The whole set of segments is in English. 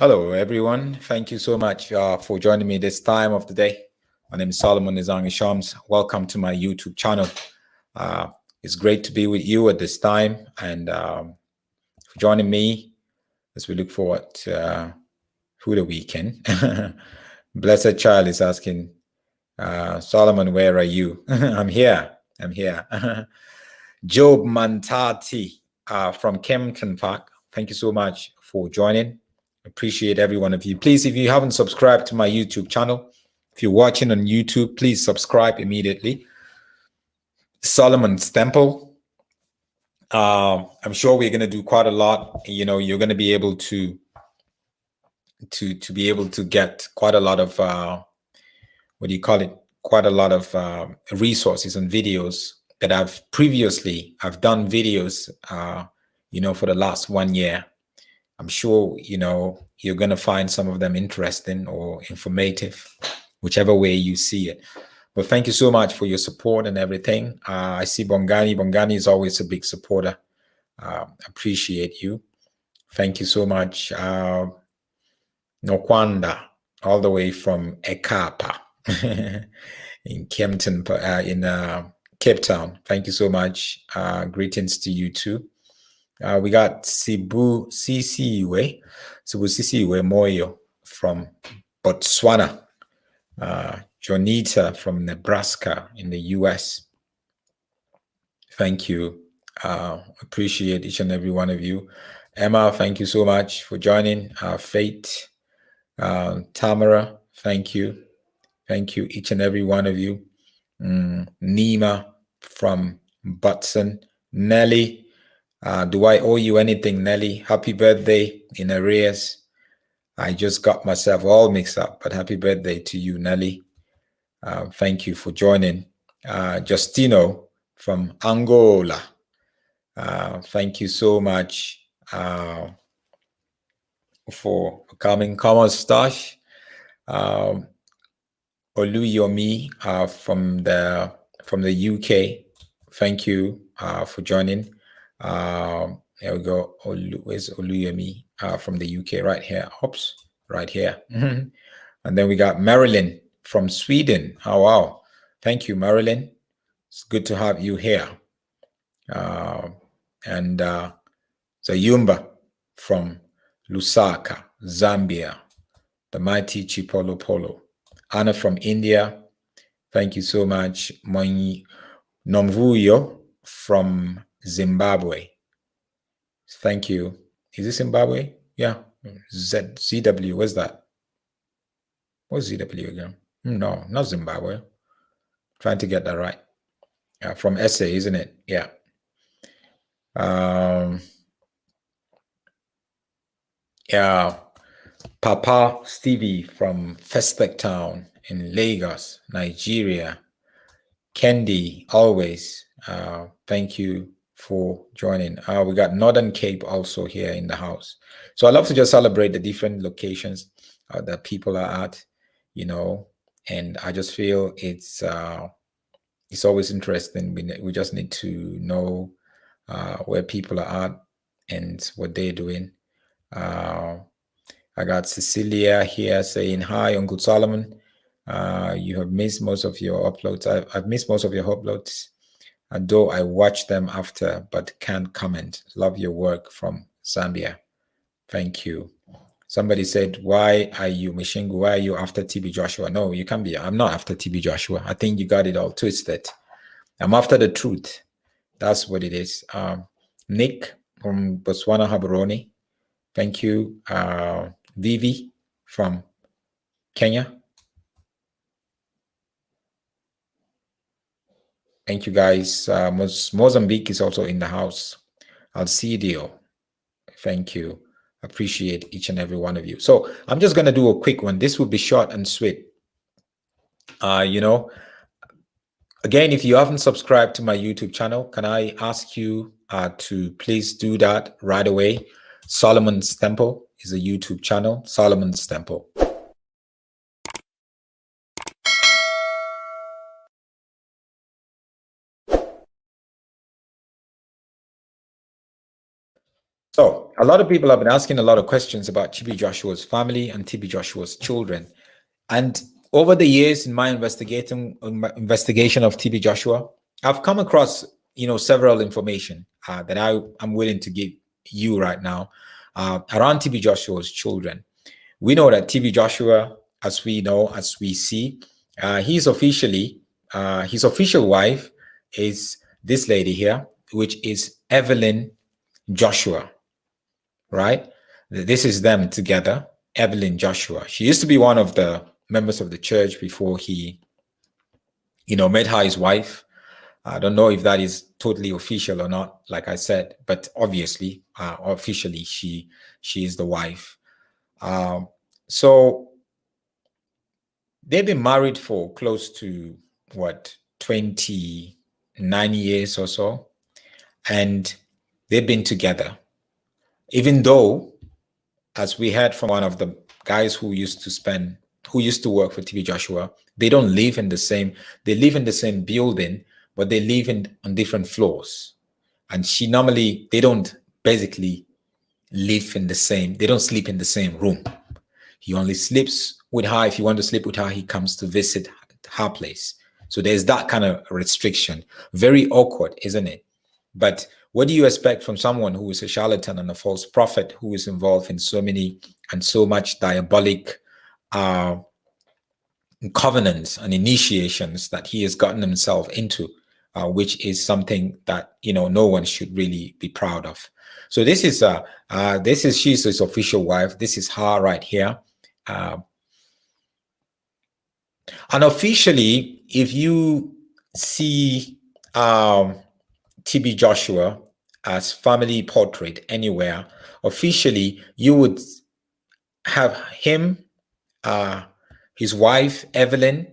Hello, everyone. Thank you so much for joining me this time of the day. My name is Solomon Nizangi Shams. Welcome to my YouTube channel. It's great to be with you at this time and for joining me as we look forward to the weekend. Blessed Child is asking, Solomon, where are you? I'm here. Job Mantati from Kempton Park. Thank you so much for joining. Appreciate every one of you. Please, if you haven't subscribed to my YouTube channel, if you're watching on YouTube, please subscribe immediately. Solomon's Temple. I'm sure we're going to do quite a lot. You know, you're going to be able to be able to get quite a lot of what do you call it? Quite a lot of resources and videos that I've done videos, you know, for the last 1 year. I'm sure, you know, you're going to find some of them interesting or informative, whichever way you see it. But thank you so much for your support and everything. I see Bongani. Bongani is always a big supporter. Appreciate you. Thank you so much. Nokwanda, all the way from Ekapa in Kempton, in Cape Town. Thank you so much. Greetings to you too. We got Sibu Sisiwe Moyo from Botswana. Jonita from Nebraska in the US. Thank you. Appreciate each and every one of you. Emma, thank you so much for joining. Faith, Tamara, thank you. Thank you, each and every one of you. Nima from Butson. Nelly, do I owe you anything, Nelly? Happy birthday in arrears. I just got myself all mixed up, but happy birthday to you, Nelly. Thank you for joining. Justino from Angola. Thank you so much for coming. Come Stash. Oluyomi from the UK. Thank you for joining. There we go. Where's Oluyomi from the UK? Right here. Oops, right here. And then we got Marilyn from Sweden. Oh, wow. Thank you, Marilyn. It's good to have you here. And Zayumba from Lusaka, Zambia. The mighty Chipolo Polo. Anna from India. Thank you so much. Moini Nomvuyo from Zimbabwe. Thank you. Is this Zimbabwe? Yeah. ZW. What's that? What's ZW again? No, not Zimbabwe. Trying to get that right. From SA, isn't it? Yeah. Yeah. Papa Stevie from Festec Town in Lagos, Nigeria. Kendi, always. Thank you for joining. We got Northern Cape also here in the house. So I love to just celebrate the different locations that people are at, you know, and I just feel it's always interesting. We just need to know where people are at and what they're doing. I got Cecilia here saying, hi, Uncle Solomon. You have missed most of your uploads. I've missed most of your uploads, though I watch them after, but can't comment. Love your work from Zambia. Thank you. Somebody said, why are you, Mishingu, why are you after TB Joshua? No, you can't be. I'm not after TB Joshua. I think you got it all twisted. I'm after the truth. That's what it is. Nick from Botswana Habaroni. Thank you. Vivi from Kenya. Thank you, guys. Mozambique is also in the house. Alcidio, thank you. Appreciate each and every one of you. So I'm just going to do a quick one. This will be short and sweet. You know, again, if you haven't subscribed to my YouTube channel, can I ask you to please do that right away? Solomon's Temple is a YouTube channel, Solomon's Temple. So a lot of people have been asking a lot of questions about TB Joshua's family and TB Joshua's children. And over the years in my investigation of TB Joshua, I've come across, several information that I'm willing to give you right now around TB Joshua's children. We know that TB Joshua, as we see, his official wife is this lady here, which is Evelyn Joshua, right? This is them together, Evelyn Joshua. She used to be one of the members of the church before he, made her his wife. I don't know if that is totally official or not, like I said, but obviously, officially, she is the wife. So they've been married for close to 29 years or so, and they've been together. Even though, as we heard from one of the guys who used to work for TB Joshua, they don't live in the same. They live in the same building, but they live on different floors. And they don't basically live in the same. They don't sleep in the same room. He only sleeps with her. If you want to sleep with her, he comes to visit her place. So there's that kind of restriction. Very awkward, isn't it? But what do you expect from someone who is a charlatan and a false prophet who is involved in so many and so much diabolic covenants and initiations that he has gotten himself into, which is something that no one should really be proud of. So she's his official wife. This is her right here. Unofficially, if you see TB Joshua as family portrait anywhere, officially you would have him, his wife Evelyn,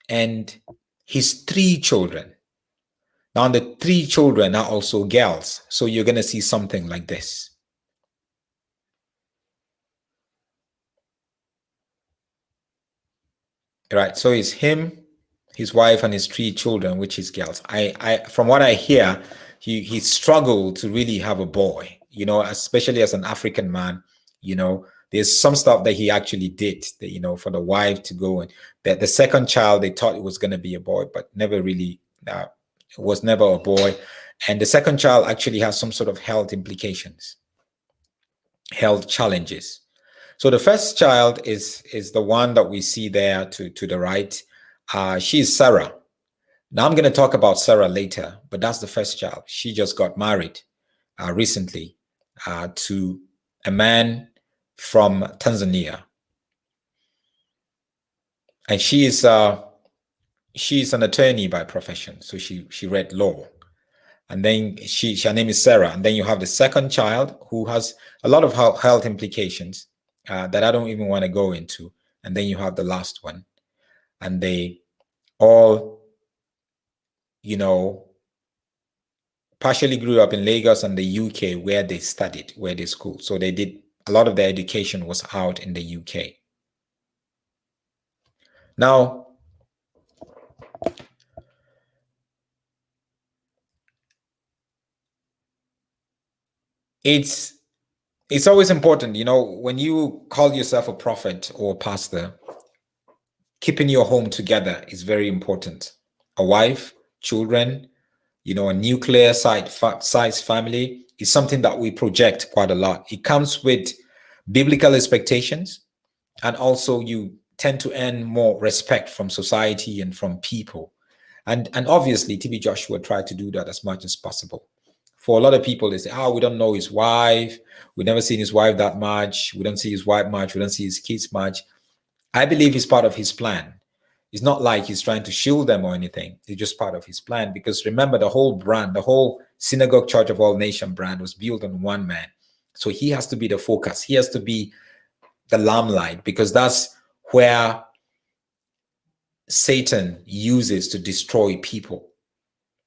and his 3 children. Now the 3 children are also girls, so you're going to see something like this. Right, so it's him, his wife, and his 3 children, which is girls. I from what I hear, he struggled to really have a boy, especially as an African man. There's some stuff that he actually did, that, for the wife to go, and that the second child, they thought it was going to be a boy, but never really, it was never a boy. And the second child actually has some sort of health implications, health challenges. So the first child is the one that we see there to the right. She's Sarah. Now I'm going to talk about Sarah later, but that's the first child. She just got married recently to a man from Tanzania, and she's an attorney by profession. So she read law, and then her name is Sarah. And then you have the second child who has a lot of health implications that I don't even want to go into. And then you have the last one, and they all, partially grew up in Lagos and the UK, where they studied, where they schooled. So they did a lot of their education was out in the UK. Now, it's always important, when you call yourself a prophet or pastor, keeping your home together is very important. A wife, children, a nuclear size family is something that we project quite a lot. It comes with biblical expectations, and also you tend to earn more respect from society and from people. And obviously, TB Joshua tried to do that as much as possible. For a lot of people, they say, we don't know his wife. We've never seen his wife that much. We don't see his wife much. We don't see his kids much. I believe it's part of his plan. It's not like he's trying to shield them or anything. It's just part of his plan. Because remember, the whole brand, the whole Synagogue Church of All Nation brand was built on one man. So he has to be the focus. He has to be the limelight, because that's where Satan uses to destroy people.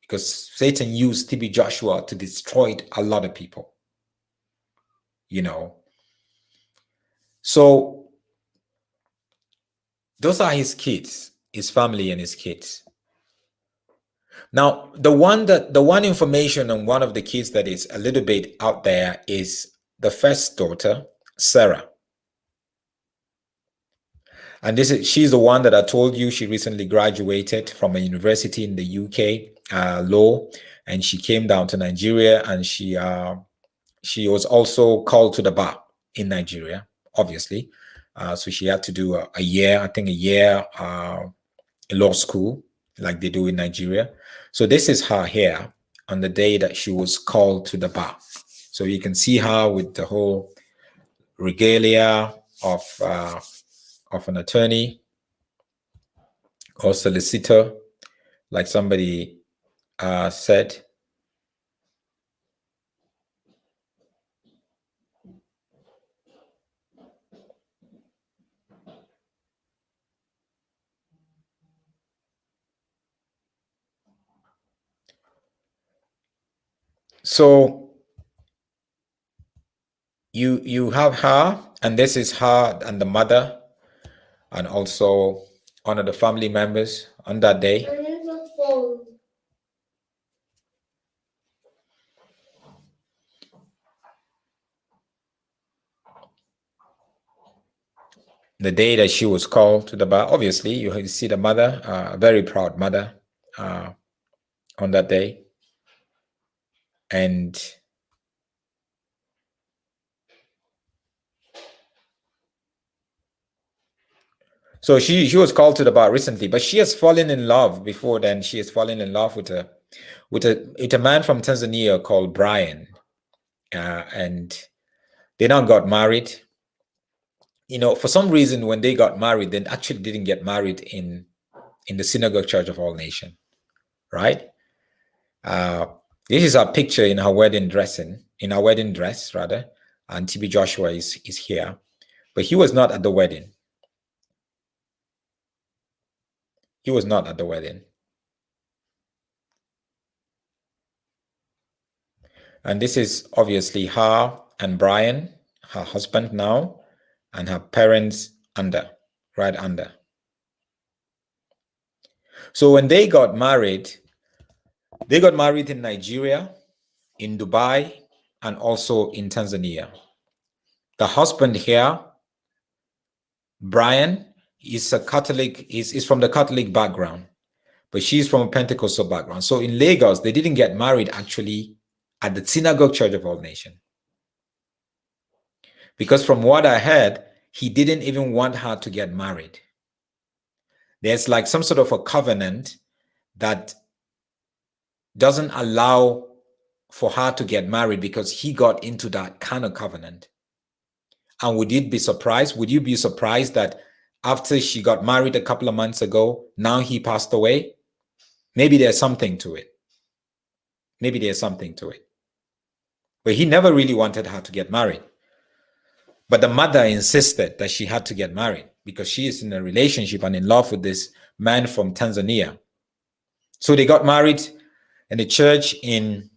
Because Satan used TB Joshua to destroy a lot of people. So those are his kids, his family and his kids. Now, the one information on one of the kids that is a little bit out there is the first daughter, Sarah. And she's the one that I told you she recently graduated from a university in the UK, law, and she came down to Nigeria, and she was also called to the bar in Nigeria, obviously. So she had to do a year law school, like they do in Nigeria. So this is her here on the day that she was called to the bar. So you can see her with the whole regalia of an attorney or solicitor, like somebody said. So you have her, and this is her and the mother, and also one of the family members on that day. The day that she was called to the bar, obviously you see the mother, a very proud mother, on that day. And so she was called to the bar recently, but she has fallen in love before then. She has fallen in love with a man from Tanzania called Brian, and they now got married. You know, for some reason, when they got married, they actually didn't get married in the Synagogue Church of All Nations, right? This is our picture in her wedding dress, rather. And TB Joshua is here, but he was not at the wedding. He was not at the wedding. And this is obviously her and Brian, her husband now, and her parents right under. So when they got married in Nigeria, in Dubai, and also in Tanzania. The husband here, Brian, is a Catholic, is from the Catholic background, but she's from a Pentecostal background. So in Lagos, they didn't get married actually at the Synagogue Church of All Nations. Because from what I heard, he didn't even want her to get married. There's like some sort of a covenant that doesn't allow for her to get married because he got into that kind of covenant. And would you be surprised that after she got married a couple of months ago, now he passed away? Maybe there's something to it. But he never really wanted her to get married. But the mother insisted that she had to get married because she is in a relationship and in love with this man from Tanzania. So they got married in a church in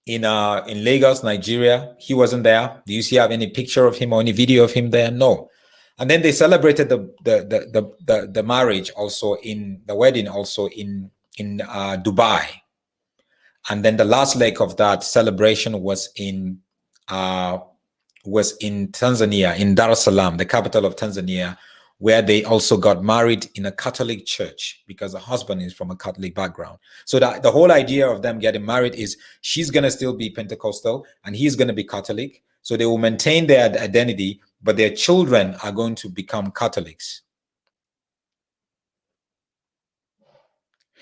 Lagos, Nigeria. He wasn't there. Do you have any picture of him or any video of him there? No. And then they celebrated the marriage also in the wedding also in Dubai. And then the last leg of that celebration was in Tanzania, in Dar es Salaam, the capital of Tanzania, where they also got married in a Catholic church because the husband is from a Catholic background. So that the whole idea of them getting married is she's going to still be Pentecostal and he's going to be Catholic. So they will maintain their identity, but their children are going to become Catholics.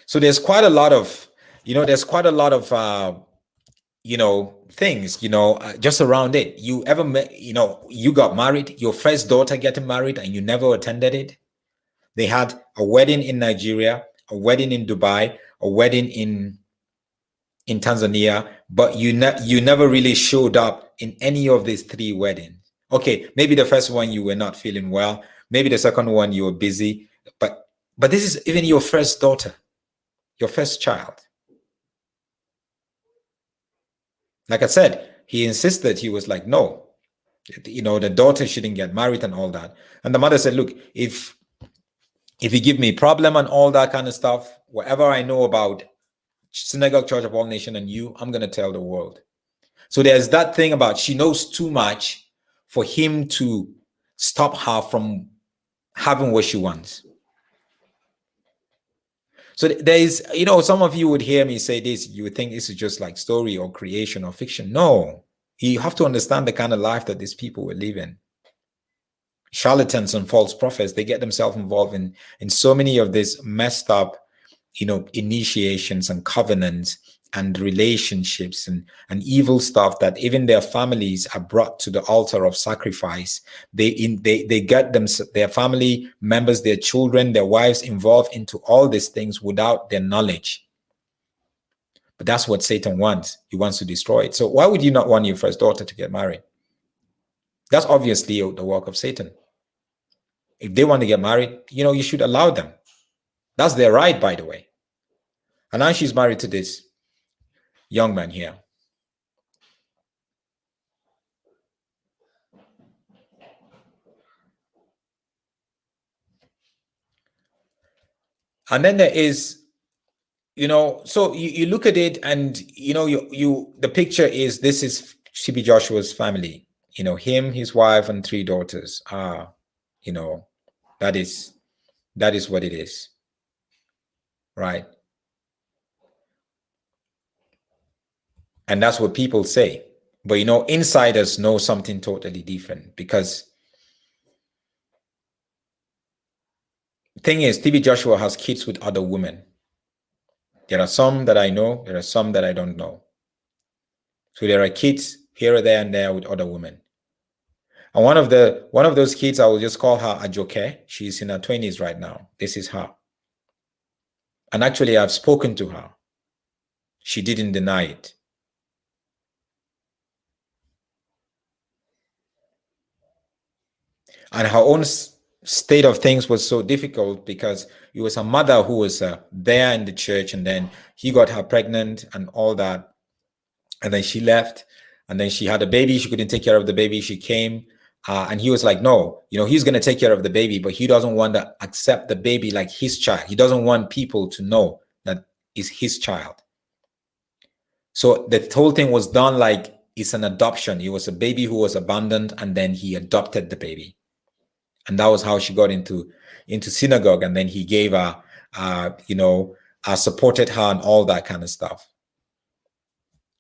So there's quite a lot of, things, just around it. You ever met, you got married, your first daughter getting married and you never attended it? They had a wedding in Nigeria, a wedding in Dubai, a wedding in Tanzania, but you never really showed up in any of these three weddings. Okay, maybe the first one you were not feeling well, maybe the second one you were busy, but this is even your first daughter, your first child. Like I said, he insisted. He was like, no, the daughter shouldn't get married and all that. And the mother said, look, if you give me problem and all that kind of stuff, whatever I know about Synagogue Church of All Nations and you, I'm going to tell the world. So there's that thing about she knows too much for him to stop her from having what she wants. So there is, some of you would hear me say this, you would think this is just like story or creation or fiction. No, you have to understand the kind of life that these people were living. Charlatans and false prophets, they get themselves involved in so many of these messed up, initiations and covenants and relationships and evil stuff that even their families are brought to the altar of sacrifice. They get them, their family members, their children, their wives involved into all these things without their knowledge. But that's what Satan wants. He wants to destroy it. So why would you not want your first daughter to get married? That's obviously the work of Satan. If they want to get married, you should allow them. That's their right, by the way. And now she's married to this young man here. And then there is, so you look at it and, the picture is, this is TB Joshua's family, him, his wife, and 3 daughters. That is what it is. Right. And that's what people say. But, insiders know something totally different, because the thing is, TB Joshua has kids with other women. There are some that I know, there are some that I don't know. So there are kids here, there, and there with other women. And one of those kids, I will just call her Ajoke. She's in her 20s right now. This is her. And actually, I've spoken to her. She didn't deny it. And her own state of things was so difficult because it was her mother who was there in the church, and then he got her pregnant and all that. And then she left, and then she had a baby. She couldn't take care of the baby. She came, and he was like, no, he's going to take care of the baby, but he doesn't want to accept the baby like his child. He doesn't want people to know that it's his child. So the whole thing was done like it's an adoption. It was a baby who was abandoned, and then he adopted the baby. And that was how she got into synagogue. And then he gave her, supported her and all that kind of stuff.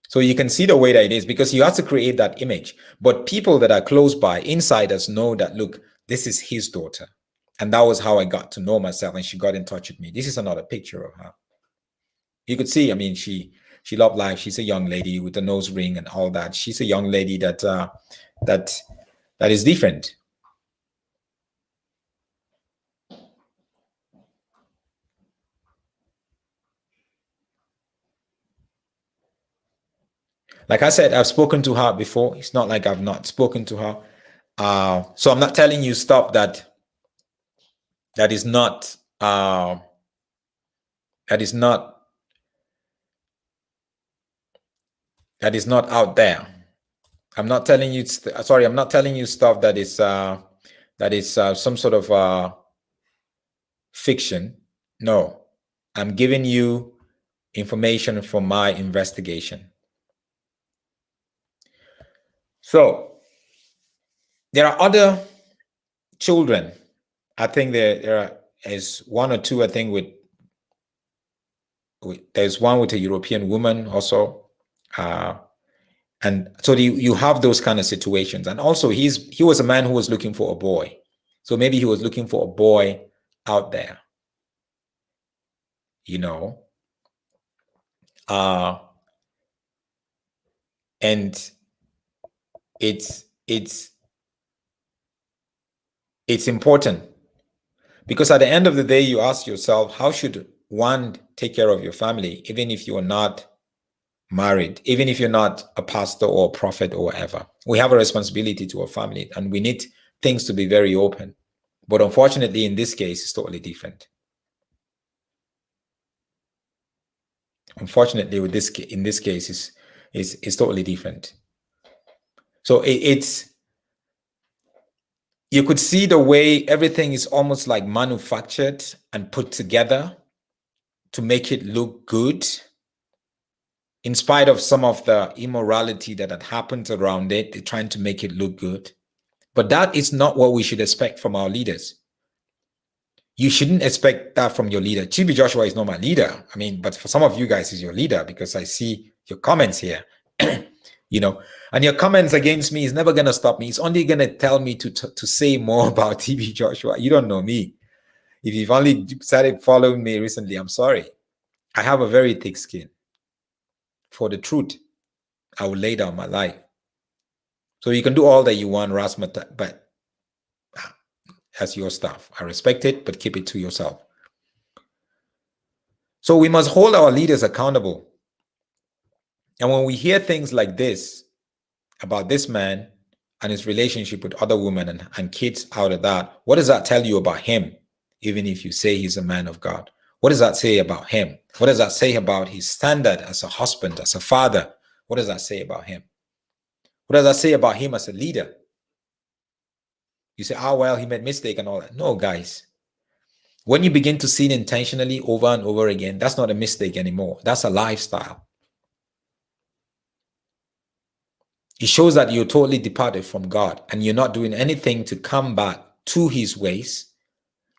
So you can see the way that it is, because you have to create that image. But people that are close by, insiders, know that, look, this is his daughter. And that was how I got to know myself. And she got in touch with me. This is another picture of her. You could see, I mean, she loved life. She's a young lady with a nose ring and all that. She's a young lady that is different. Like I said, I've spoken to her before. It's not like I've not spoken to her. So I'm not telling you stuff that is not out there. I'm not telling you. Sorry, I'm not telling you stuff that is some sort of fiction. No, I'm giving you information from my investigation. So there are other children. I think there is 1 or 2. I think with there's one with a European woman also, and so you have those kind of situations. And also he was a man who was looking for a boy, so maybe he was looking for a boy out there, and it's important, because at the end of the day, you ask yourself, how should one take care of your family, even if you are not married, even if you're not a pastor or a prophet or whatever? We have a responsibility to our family, and we need things to be very open. But unfortunately, in this case, it's totally different. Unfortunately, in this case, is totally different. So it's you could see the way everything is almost like manufactured and put together to make it look good, in spite of some of the immorality that had happened around it, they're trying to make it look good. But that is not what we should expect from our leaders. You shouldn't expect that from your leader. Chibi Joshua is not my leader. I mean, but for some of you guys, he's your leader because I see your comments here. You know, and your comments against me is never going to stop me. It's only going to tell me to say more about TB Joshua. You don't know me. If you've only started following me recently, I'm sorry. I have a very thick skin. For the truth, I will lay down my life. So you can do all that you want, Rasmata, but that's your stuff. I respect it, but keep it to yourself. So we must hold our leaders accountable. And when we hear things like this about this man and his relationship with other women and kids out of that, what does that tell you about him? Even if you say he's a man of God, what does that say about him? What does that say about his standard as a husband, as a father? What does that say about him? What does that say about him as a leader? You say, oh, well, he made mistake and all that. No, guys. When you begin to sin intentionally over and over again, that's not a mistake anymore. That's a lifestyle. It shows that you're totally departed from God and you're not doing anything to come back to his ways.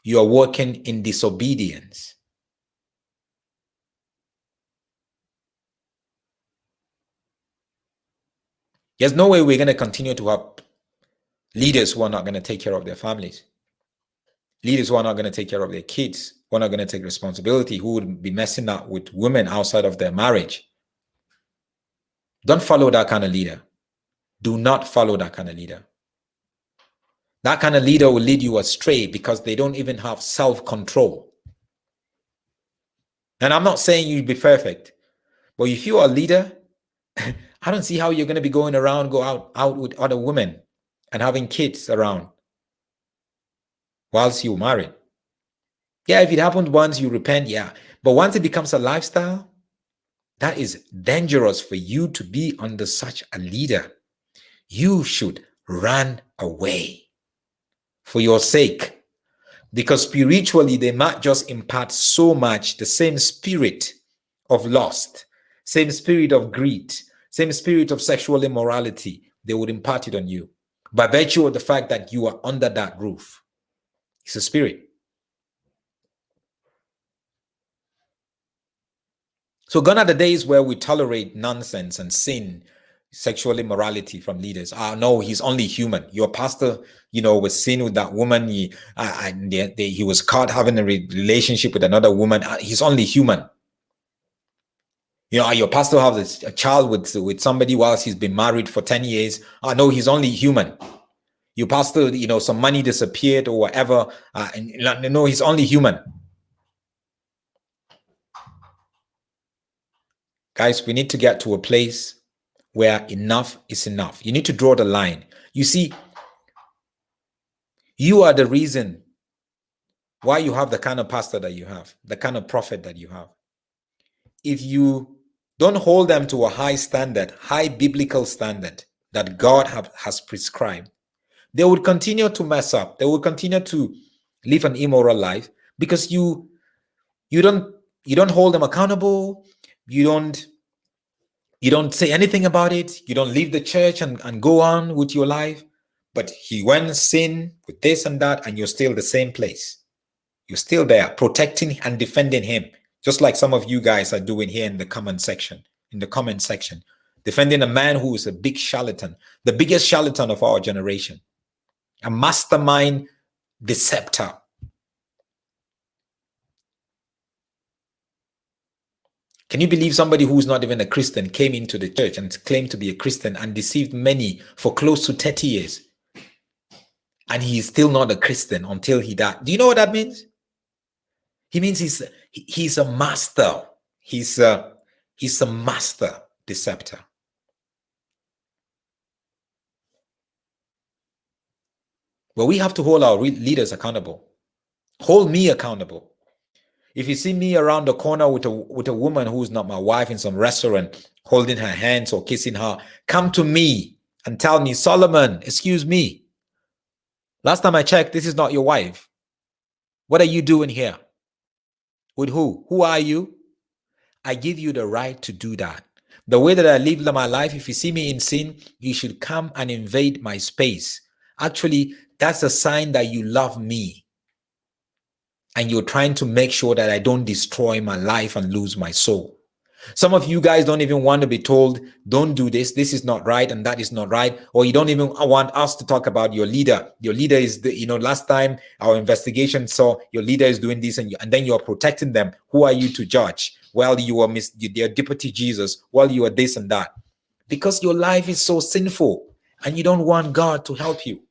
You are working in disobedience. There's no way we're going to continue to have leaders who are not going to take care of their families. Leaders who are not going to take care of their kids, who are not going to take responsibility, who would be messing up with women outside of their marriage. Don't follow that kind of leader. Do not follow that kind of leader. That kind of leader will lead you astray because they don't even have self-control. And I'm not saying you'd be perfect, but if you are a leader, I don't see how you're going to be going around, go out with other women and having kids around whilst you're married. Yeah, if it happened once, you repent, yeah. But once it becomes a lifestyle, that is dangerous for you to be under such a leader. You should run away for your sake. Because spiritually, they might just impart so much, the same spirit of lust, same spirit of greed, same spirit of sexual immorality. They would impart it on you by virtue of the fact that you are under that roof. It's a spirit. So gone are the days where we tolerate nonsense and sin, sexual immorality from leaders. No, he's only human. Your pastor, was seen with that woman. He was caught having a relationship with another woman. He's only human. Your pastor has a child with somebody whilst he's been married for 10 years. No, he's only human. Your pastor, some money disappeared or whatever. No, he's only human. Guys, we need to get to a place where enough is enough. You need to draw the line. You see, you are the reason why you have the kind of pastor that you have, the kind of prophet that you have. If you don't hold them to a high standard, high biblical standard that God has prescribed, they would continue to mess up. They will continue to live an immoral life because you don't hold them accountable. You don't say anything about it. You don't leave the church and go on with your life. But he went sin with this and that, and you're still the same place. You're still there, protecting and defending him, just like some of you guys are doing here in the comment section. Defending a man who is a big charlatan, the biggest charlatan of our generation, a mastermind deceptor. Can you believe somebody who's not even a Christian came into the church and claimed to be a Christian and deceived many for close to 30 years? And he is still not a Christian until he died. Do you know what that means? He means he's a master. He's a master deceptor. But we have to hold our leaders accountable. Hold me accountable. If you see me around the corner with a woman who's not my wife in some restaurant, holding her hands or kissing her, come to me and tell me, Solomon, excuse me. Last time I checked, this is not your wife. What are you doing here? With who? Who are you? I give you the right to do that. The way that I live my life, if you see me in sin, you should come and invade my space. Actually, that's a sign that you love me. And you're trying to make sure that I don't destroy my life and lose my soul. Some of you guys don't even want to be told, don't do this, this is not right, and that is not right. Or you don't even want us to talk about your leader. Your leader is last time our investigation saw your leader is doing this, and then you're protecting them. Who are you to judge? Well, you are their deputy Jesus. Well, you are this and that. Because your life is so sinful and you don't want God to help you.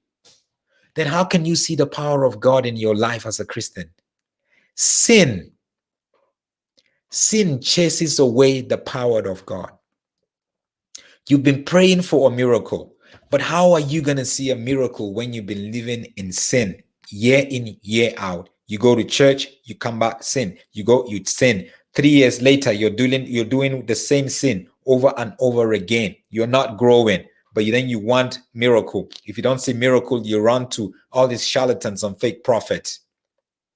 Then how can you see the power of God in your life as a Christian? Sin chases away the power of God. You've been praying for a miracle, but how are you going to see a miracle when you've been living in sin year in, year out? You go to church, you come back, sin. You sin. 3 years later, you're doing the same sin over and over again. You're not growing, but then you want miracle. If you don't see miracle, you run to all these charlatans and fake prophets.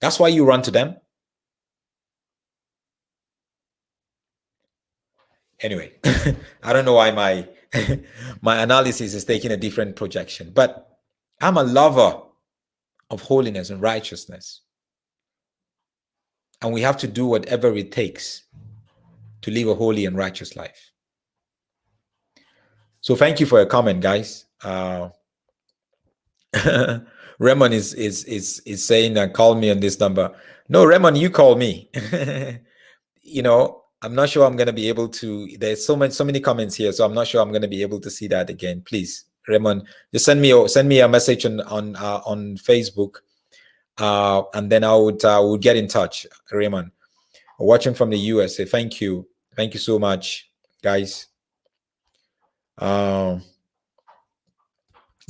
That's why you run to them. Anyway, I don't know why my my analysis is taking a different projection, but I'm a lover of holiness and righteousness. And we have to do whatever it takes to live a holy and righteous life. So thank you for your comment, guys. Raymond is saying, call me on this number. No, Raymond, you call me. I'm not sure I'm going to be able to. There's so many comments here, so I'm not sure I'm going to be able to see that again. Please, Raymond, just send me a message on Facebook, and then I would get in touch. Raymond, watching from the USA, thank you so much, guys.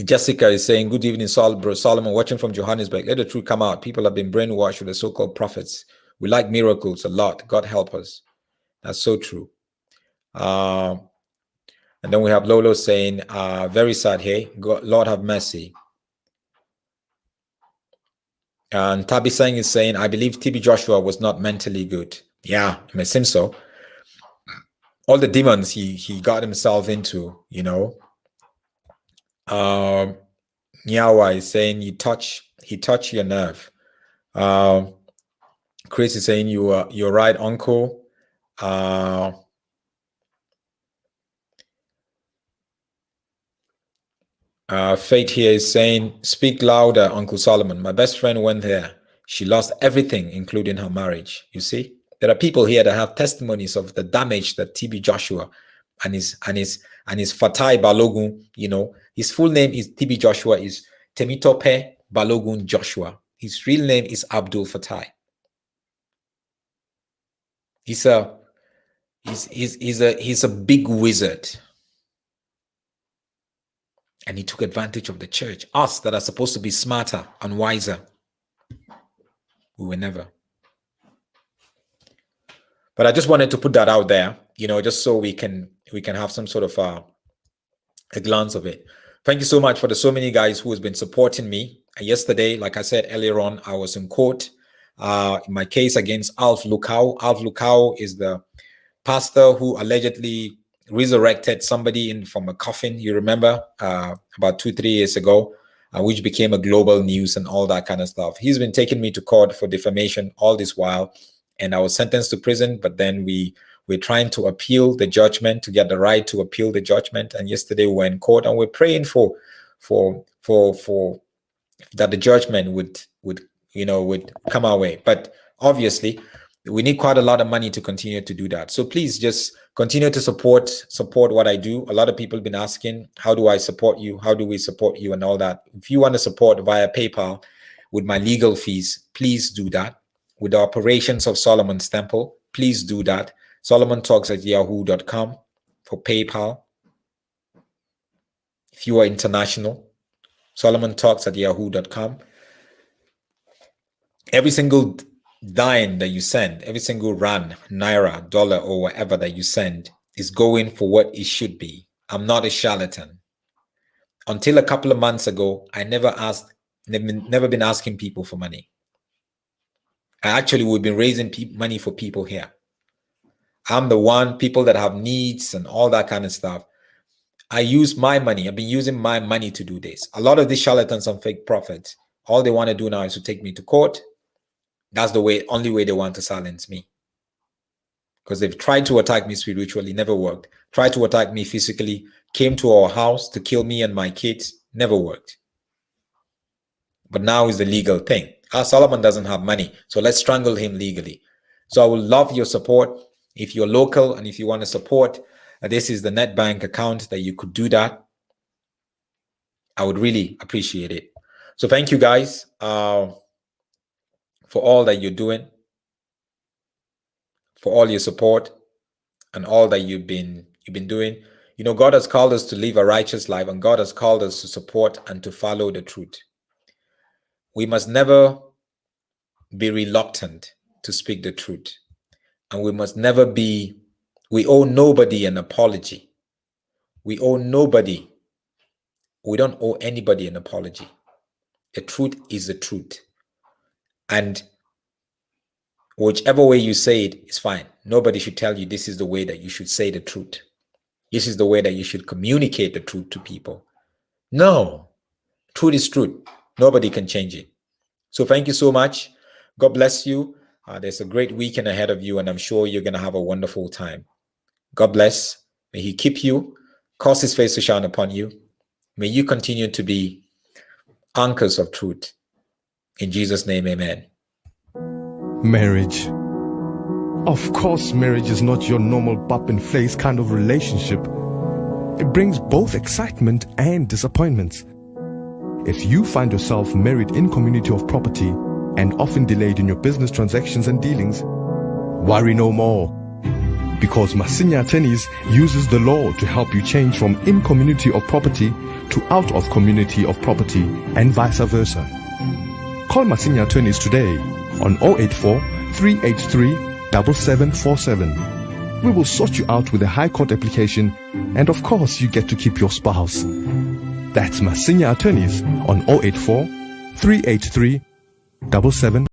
Jessica is saying, good evening, bro Solomon, watching from Johannesburg. Let the truth come out. People have been brainwashed with the so-called prophets. We like miracles a lot. God help us. That's so true. And then we have Lolo saying, very sad, hey, God, Lord have mercy. And Tabi Sang is saying, I believe TB Joshua was not mentally good. Yeah, it may seem so. All the demons he got himself into, Nyawa is saying he touched your nerve. Chris is saying you're right, uncle. Faith here is saying, speak louder, Uncle Solomon. My best friend went there. She lost everything, including her marriage. You see, there are people here that have testimonies of the damage that TB Joshua and his Fatai Balogun, his full name is TB Joshua is Temitope Balogun Joshua. His real name is Abdul Fatai. He's a big wizard. And he took advantage of the church. Us that are supposed to be smarter and wiser. We were never. But I just wanted to put that out there, just so we can have some sort of a glance of it. Thank you so much for the so many guys who has been supporting me. And yesterday, like I said earlier on, I was in court in my case against Alf Lukau. Alf Lukau is the pastor who allegedly resurrected somebody from a coffin, you remember, about 2-3 years ago, which became a global news and all that kind of stuff. He's been taking me to court for defamation all this while, and I was sentenced to prison, but then we're trying to appeal the judgment, to get the right to appeal the judgment. And yesterday we were in court and we're praying for that the judgment would come our way. But obviously we need quite a lot of money to continue to do that. So please just continue to support what I do. A lot of people have been asking, how do I support you? How do we support you and all that? If you want to support via PayPal with my legal fees, please do that. With the operations of Solomon's Temple, please do that. SolomonTalks@yahoo.com for PayPal. If you are international, SolomonTalks@yahoo.com. Every single dime that you send, every single rand, naira, dollar, or whatever that you send is going for what it should be. I'm not a charlatan. Until a couple of months ago, I never been asking people for money. I actually would be raising money for people here. I'm the one, people that have needs and all that kind of stuff. I use my money. I've been using my money to do this. A lot of these charlatans and fake prophets, all they want to do now is to take me to court. That's the only way they want to silence me. Because they've tried to attack me spiritually, never worked. Tried to attack me physically, came to our house to kill me and my kids, never worked. But now is the legal thing. Solomon doesn't have money, so let's strangle him legally. So I would love your support. If you're local and if you want to support, this is the NetBank account that you could do that. I would really appreciate it. So thank you guys for all that you're doing, for all your support and all that you've been doing. You know, God has called us to live a righteous life, and God has called us to support and to follow the truth. We must never be reluctant to speak the truth. And we must never be, we owe nobody an apology. We owe nobody, we don't owe anybody an apology. The truth is the truth. And whichever way you say it is fine. Nobody should tell you this is the way that you should say the truth. This is the way that you should communicate the truth to people. No, truth is truth. Nobody can change it. So thank you so much. God bless you. There's a great weekend ahead of you, and I'm sure you're going to have a wonderful time. God bless. May He keep you, cause His face to shine upon you. May you continue to be anchors of truth. In Jesus' name, amen. Marriage. Of course, marriage is not your normal bump and face kind of relationship. It brings both excitement and disappointments. If you find yourself married in community of property and often delayed in your business transactions and dealings, worry no more. Because Masinya Attorneys uses the law to help you change from in community of property to out of community of property and vice versa. Call Masinya Attorneys today on 084 383 7747. We will sort you out with a high court application, and of course you get to keep your spouse. That's Masinya Attorneys on 084 383 7747.